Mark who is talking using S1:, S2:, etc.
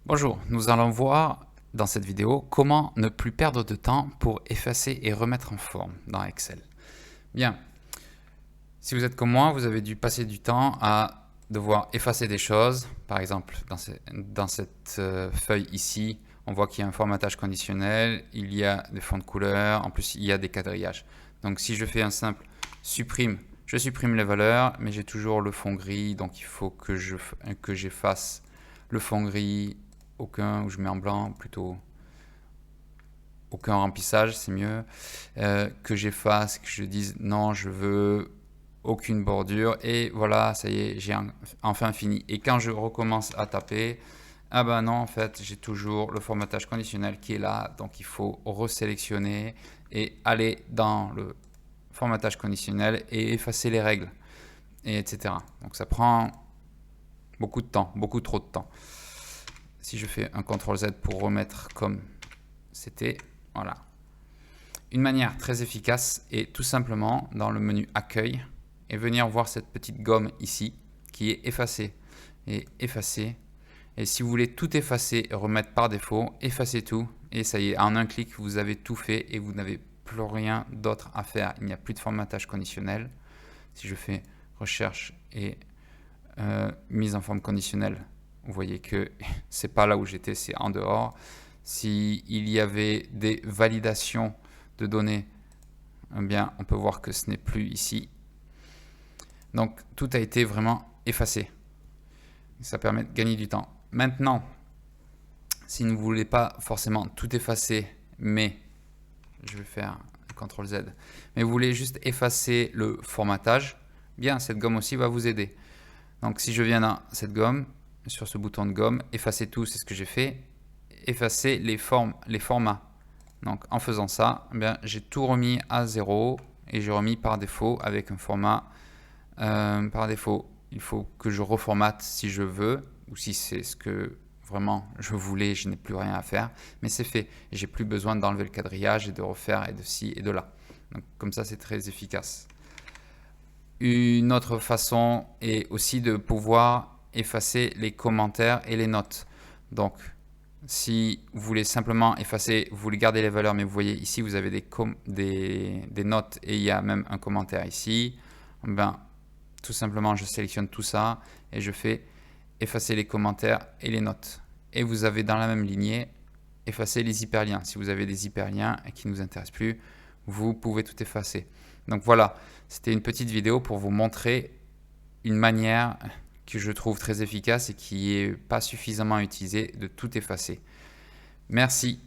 S1: Bonjour, nous allons voir dans cette vidéo comment ne plus perdre de temps pour effacer et remettre en forme dans Excel. Bien, si vous êtes comme moi, vous avez dû passer du temps à devoir effacer des choses. Par exemple, dans cette feuille ici, on voit qu'il y a un formatage conditionnel, il y a des fonds de couleur, en plus il y a des quadrillages. Donc si je fais un simple supprime, je supprime les valeurs, mais j'ai toujours le fond gris, donc il faut que j'efface le fond gris, aucun, ou je mets en blanc, plutôt aucun remplissage, c'est mieux, que j'efface, que je dise non, je veux aucune bordure, et voilà, ça y est, j'ai enfin fini. Et quand je recommence à taper, ah ben non, en fait, j'ai toujours le formatage conditionnel qui est là, donc il faut resélectionner et aller dans le formatage conditionnel et effacer les règles, et etc. Donc ça prend beaucoup de temps, beaucoup trop de temps. Si je fais un CTRL Z pour remettre comme c'était, voilà. Une manière très efficace est tout simplement dans le menu accueil et venir voir cette petite gomme ici qui est effacer et effacer. Et si vous voulez tout effacer et remettre par défaut, effacez tout et ça y est, en un clic vous avez tout fait et vous n'avez plus rien d'autre à faire. Il n'y a plus de formatage conditionnel. Si je fais recherche et mise en forme conditionnelle, vous voyez que c'est pas là où j'étais, c'est en dehors. S'il y avait des validations de données, eh bien, on peut voir que ce n'est plus ici. Donc, tout a été vraiment effacé. Ça permet de gagner du temps. Maintenant, si vous ne voulez pas forcément tout effacer, mais je vais faire un CTRL Z, mais vous voulez juste effacer le formatage, bien, cette gomme aussi va vous aider. Donc, si je viens dans cette gomme, sur ce bouton de gomme, effacer tout, c'est ce que j'ai fait. Effacer les formats. Donc en faisant ça, eh bien, j'ai tout remis à 0 et j'ai remis par défaut avec un format par défaut. Il faut que je reformate si je veux ou si c'est ce que vraiment je voulais, je n'ai plus rien à faire, mais c'est fait. J'ai plus besoin d'enlever le quadrillage et de refaire et de ci et de là. Donc comme ça, c'est très efficace. Une autre façon est aussi de pouvoir effacer les commentaires et les notes. Donc si vous voulez simplement effacer, vous voulez garder les valeurs, mais vous voyez ici, vous avez des notes et il y a même un commentaire ici. Ben, tout simplement, je sélectionne tout ça et je fais effacer les commentaires et les notes. Et vous avez dans la même lignée, effacer les hyperliens. Si vous avez des hyperliens qui ne nous intéressent plus, vous pouvez tout effacer. Donc voilà, c'était une petite vidéo pour vous montrer une manière que je trouve très efficace et qui n'est pas suffisamment utilisée de tout effacer. Merci.